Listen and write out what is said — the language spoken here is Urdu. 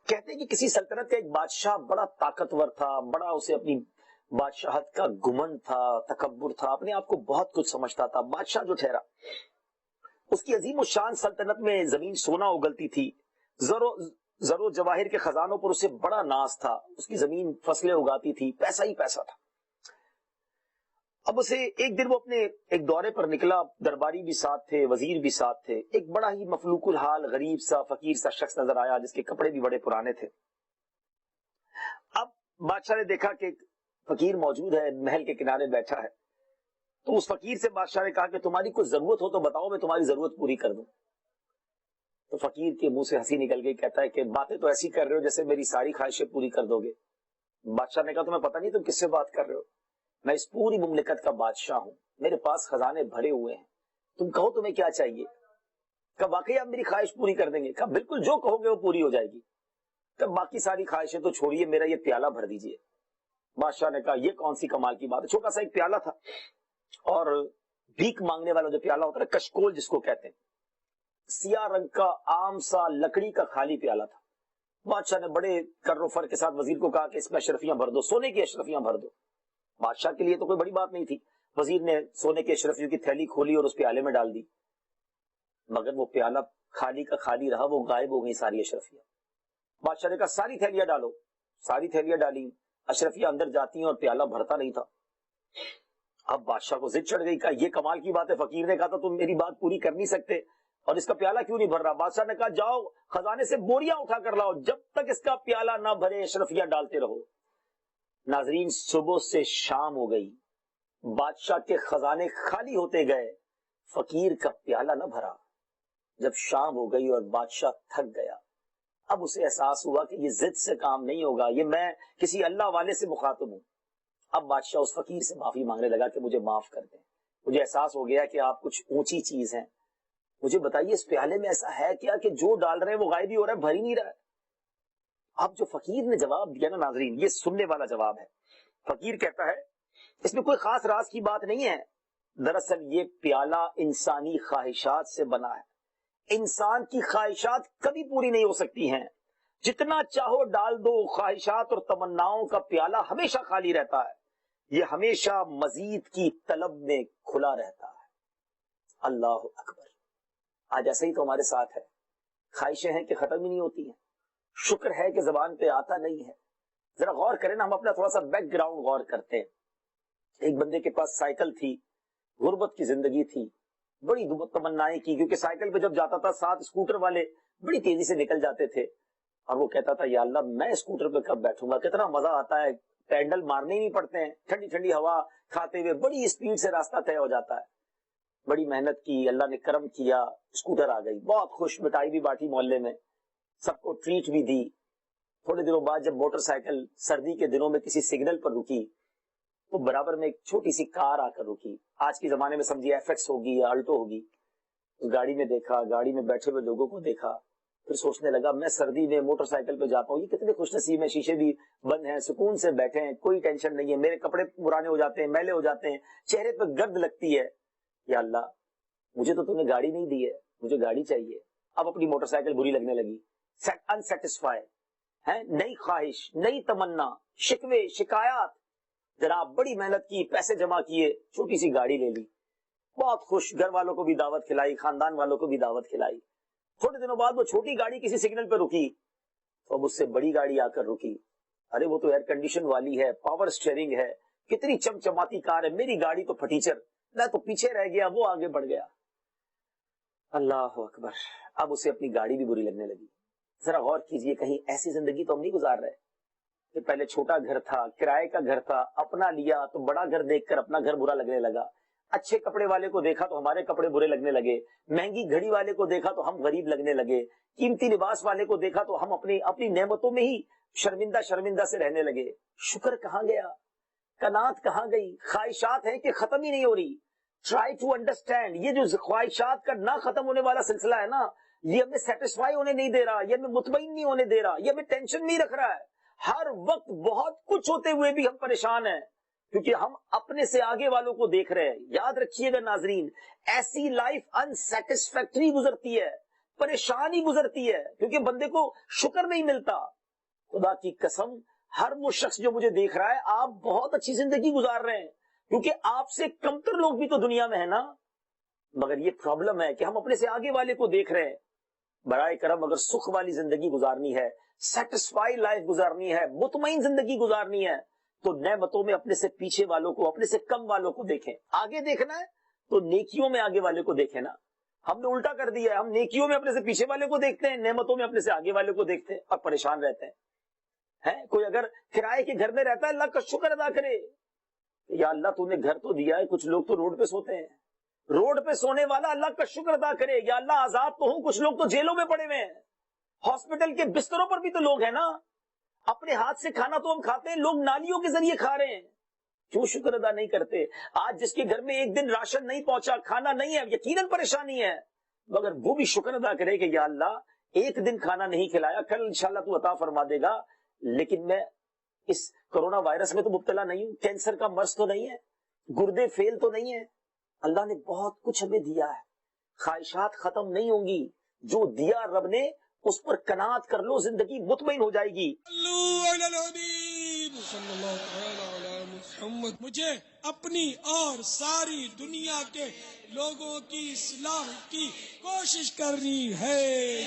کہتے ہیں کہ کسی سلطنت کا ایک بادشاہ بڑا طاقتور تھا، بڑا اسے اپنی بادشاہت کا گمنڈ تھا، تکبر تھا، اپنے آپ کو بہت کچھ سمجھتا تھا۔ بادشاہ جو ٹھہرا، اس کی عظیم الشان سلطنت میں زمین سونا اگلتی تھی، زر و جواہر کے خزانوں پر اسے بڑا ناز تھا، اس کی زمین فصلیں اگاتی تھی، پیسہ ہی پیسہ تھا۔ اب اسے ایک دن وہ اپنے ایک دورے پر نکلا، درباری بھی ساتھ تھے، وزیر بھی ساتھ تھے۔ ایک بڑا ہی مفلوق الحال، غریب سا، فقیر سا شخص نظر آیا جس کے کپڑے بھی بڑے پرانے تھے۔ اب بادشاہ نے دیکھا کہ فقیر موجود ہے، محل کے کنارے بیٹھا ہے، تو اس فقیر سے بادشاہ نے کہا کہ تمہاری کوئی ضرورت ہو تو بتاؤ، میں تمہاری ضرورت پوری کر دوں۔ تو فقیر کے منہ سے ہنسی نکل گئی، کہتا ہے کہ باتیں تو ایسی کر رہے ہو جیسے میری ساری خواہشیں پوری کر دو گے۔ بادشاہ نے کہا تمہیں پتہ نہیں تم کس سے بات کر رہے ہو، میں اس پوری مملکت کا بادشاہ ہوں، میرے پاس خزانے بھرے ہوئے ہیں، تم کہو تمہیں کیا چاہیے۔ کہا واقعی آپ میری خواہش پوری کر دیں گے؟ کہا بالکل، جو کہو گے وہ پوری ہو جائے گی۔ کہا باقی ساری خواہشیں تو چھوڑیے، میرا یہ پیالہ بھر دیجیے۔ بادشاہ نے کہا یہ کون سی کمال کی بات ہے، چھوٹا سا ایک پیالہ تھا، اور بھیک مانگنے والا جو پیالہ ہوتا ہے، کشکول جس کو کہتے ہیں، سیاہ رنگ کا عام سا لکڑی کا خالی پیالہ تھا۔ بادشاہ نے بڑے کر و فر کے ساتھ وزیر کو کہا کہ اس میں اشرفیاں بھر دو، سونے کی اشرفیاں بھر دو۔ بادشاہ کے لیے تو کوئی بڑی بات نہیں تھی، وزیر نے سونے کے اشرفیوں کی تھیلی کھولی اور اس پیالے میں ڈال دی، مگر وہ پیالہ خالی کا خالی رہا، وہ غائب ہو گئی ساری اشرفیاں۔ بادشاہ نے کہا ساری تھیلیاں ڈالو، ساری تھیلیاں ڈالی، اشرفیاں اندر جاتی ہیں اور پیالہ بھرتا نہیں تھا۔ اب بادشاہ کو ضد چڑھ گئی، کہا یہ کمال کی بات ہے، فقیر نے کہا تھا تم میری بات پوری کر نہیں سکتے اور اس کا پیالہ کیوں نہیں بھر رہا؟ بادشاہ نے کہا جاؤ خزانے سے بوریاں اٹھا کر لاؤ، جب تک اس کا پیالہ نہ بھرے اشرفیاں ڈالتے رہو۔ ناظرین، صبح سے شام ہو گئی، بادشاہ کے خزانے خالی ہوتے گئے، فقیر کا پیالہ نہ بھرا۔ جب شام ہو گئی اور بادشاہ تھک گیا، اب اسے احساس ہوا کہ یہ ضد سے کام نہیں ہوگا، یہ میں کسی اللہ والے سے مخاطب ہوں۔ اب بادشاہ اس فقیر سے معافی مانگنے لگا کہ مجھے معاف کر دیں، مجھے احساس ہو گیا کہ آپ کچھ اونچی چیز ہیں، مجھے بتائیے اس پیالے میں ایسا ہے کیا کہ جو ڈال رہے ہیں وہ غائب ہی ہو رہا ہے، بھر ہی نہیں رہا ہے۔ اب جو فقیر نے جواب دیا نا ناظرین، یہ سننے والا جواب ہے۔ فقیر کہتا ہے اس میں کوئی خاص راز کی بات نہیں ہے، دراصل یہ پیالہ انسانی خواہشات سے بنا ہے، انسان کی خواہشات کبھی پوری نہیں ہو سکتی ہیں، جتنا چاہو ڈال دو، خواہشات اور تمناؤں کا پیالہ ہمیشہ خالی رہتا ہے، یہ ہمیشہ مزید کی طلب میں کھلا رہتا ہے۔ اللہ اکبر! آج ایسا ہی تو ہمارے ساتھ ہے، خواہشیں ہیں کہ ختم ہی نہیں ہوتی ہیں، شکر ہے کہ زبان پہ آتا نہیں ہے۔ ذرا غور کریں نا، ہم اپنا تھوڑا سا بیک گراؤنڈ غور کرتے ہیں۔ ایک بندے کے پاس سائیکل تھی، غربت کی زندگی تھی، بڑی تمنائیں کی، کیونکہ سائیکل پہ جب جاتا تھا ساتھ اسکوٹر والے بڑی تیزی سے نکل جاتے تھے، اور وہ کہتا تھا یا اللہ میں اسکوٹر پہ کب بیٹھوں گا، کتنا مزہ آتا ہے، پینڈل مارنے ہی نہیں پڑتے ہیں، ٹھنڈی ٹھنڈی ہوا کھاتے ہوئے بڑی اسپیڈ سے راستہ طے ہو جاتا ہے۔ بڑی محنت کی، اللہ نے کرم کیا، اسکوٹر آ گئی، بہت خوش، مٹائی بھی بانٹی محلے میں، سب کو ٹریٹ بھی دی۔ تھوڑے دنوں بعد جب موٹر سائیکل سردی کے دنوں میں کسی سگنل پر رکی تو برابر میں ایک چھوٹی سی کار آ کر رکی، آج کے زمانے میں سمجھیے ایف ایکس ہوگی یا الٹو ہوگی۔ اس گاڑی میں دیکھا، گاڑی میں بیٹھے ہوئے لوگوں کو دیکھا، پھر سوچنے لگا میں سردی میں موٹر سائیکل پہ جاتا ہوں، یہ کتنے خوش نصیب ہیں، شیشے بھی بند ہیں، سکون سے بیٹھے ہیں، کوئی ٹینشن نہیں ہے، میرے کپڑے پرانے ہو جاتے ہیں، میلے ہو جاتے ہیں، چہرے پہ گرد لگتی ہے، یا اللہ مجھے تو تم نے گاڑی نہیں دی ہے، مجھے گاڑی چاہیے۔ اب اپنی موٹر سائیکل بری لگنے لگی، انسیٹسفائی ہے، نئی خواہش، نئی تمنا، شکوے، شکایات، جناب بڑی محنت کی، پیسے جمع کیے، چھوٹی سی گاڑی لے لی، بہت خوش، گھر والوں کو بھی دعوت کھلائی، خاندان والوں کو بھی دعوت کھلائی۔ تھوڑے دنوں بعد وہ چھوٹی گاڑی کسی سگنل پہ رکی تو اب اس سے بڑی گاڑی آ کر رکی، ارے وہ تو ایئر کنڈیشن والی ہے، پاور اسٹیئرنگ ہے، کتنی چمچماتی کار ہے، میری گاڑی تو پھٹیچر، میں تو پیچھے رہ گیا، وہ آگے بڑھ گیا۔ اللہ اکبر! اب اسے اپنی گاڑی بھی بری لگنے لگی۔ ذرا غور کیجئے، کہیں ایسی زندگی تو ہم نہیں گزار رہے کہ پہلے چھوٹا گھر تھا، کرائے کا گھر تھا، اپنا لیا تو بڑا گھر دیکھ کر اپنا گھر برا لگنے لگا، اچھے کپڑے والے کو دیکھا تو ہمارے کپڑے برے لگنے لگے، مہنگی گھڑی والے کو دیکھا تو ہم غریب لگنے لگے، قیمتی لباس والے کو دیکھا تو ہم اپنی نعمتوں میں ہی شرمندہ سے رہنے لگے۔ شکر کہاں گیا؟ قناعت کہاں گئی؟ خواہشات ہیں کہ ختم ہی نہیں ہو رہی۔ ٹرائی ٹو انڈرسٹینڈ، یہ جو خواہشات کا نہ ختم ہونے والا سلسلہ ہے نا، یہ ہمیں سیٹسفائی ہونے نہیں دے رہا، یہ ہمیں مطمئن نہیں ہونے دے رہا، یہ ہمیں ٹینشن نہیں رکھ رہا ہے۔ ہر وقت بہت کچھ ہوتے ہوئے بھی ہم پریشان ہیں، کیونکہ ہم اپنے سے آگے والوں کو دیکھ رہے ہیں۔ یاد رکھیے گا ناظرین، ایسی لائف انسیٹسفیکٹری گزرتی ہے، پریشانی گزرتی ہے کیونکہ بندے کو شکر نہیں ملتا. خدا کی قسم ہر وہ شخص جو مجھے دیکھ رہا ہے آپ بہت اچھی زندگی گزار رہے ہیں کیونکہ آپ سے کمتر لوگ بھی تو دنیا میں ہے نا. مگر یہ پرابلم ہے کہ ہم اپنے سے آگے والے کو دیکھ رہے ہیں. برائے کرم اگر سکھ والی زندگی گزارنی ہے, سیٹسفائی لائف گزارنی ہے, مطمئن زندگی گزارنی ہے تو نعمتوں میں اپنے سے پیچھے والوں کو, اپنے سے کم والوں کو دیکھیں. آگے دیکھنا ہے تو نیکیوں میں آگے والے کو دیکھیں نا. ہم نے الٹا کر دیا ہے, ہم نیکیوں میں اپنے سے پیچھے والے کو دیکھتے ہیں, نعمتوں میں اپنے سے آگے والے کو دیکھتے ہیں اور پریشان رہتے ہیں. کوئی اگر کرائے کے گھر میں رہتا ہے اللہ کا شکر ادا کرے, یا اللہ تو نے گھر تو دیا ہے, کچھ لوگ تو روڈ پہ سوتے ہیں, روڈ پہ سونے والا اللہ کا شکر ادا کرے. یا اللہ آزاد تو ہوں, کچھ لوگ تو جیلوں میں پڑے ہوئے ہیں, ہاسپٹل کے بستروں پر بھی تو لوگ ہیں نا. اپنے ہاتھ سے کھانا تو ہم کھاتے ہیں, لوگ نالیوں کے ذریعے کھا رہے ہیں. کیوں شکر ادا نہیں کرتے؟ آج جس کے گھر میں ایک دن راشن نہیں پہنچا, کھانا نہیں ہے, یقیناً پریشانی ہے, مگر وہ بھی شکر ادا کرے کہ یا اللہ ایک دن کھانا نہیں کھلایا, کل انشاءاللہ تو عطا فرما دے گا, لیکن میں اس کرونا وائرس میں تو مبتلا نہیں ہوں, کینسر کا مرض تو نہیں ہے, گردے فیل تو نہیں ہے. اللہ نے بہت کچھ ہمیں دیا ہے, خواہشات ختم نہیں ہوں گی. جو دیا رب نے اس پر قناعت کر لو, زندگی مطمئن ہو جائے گی. مجھے اپنی اور ساری دنیا کے لوگوں کی اصلاح کی کوشش کرنی ہے.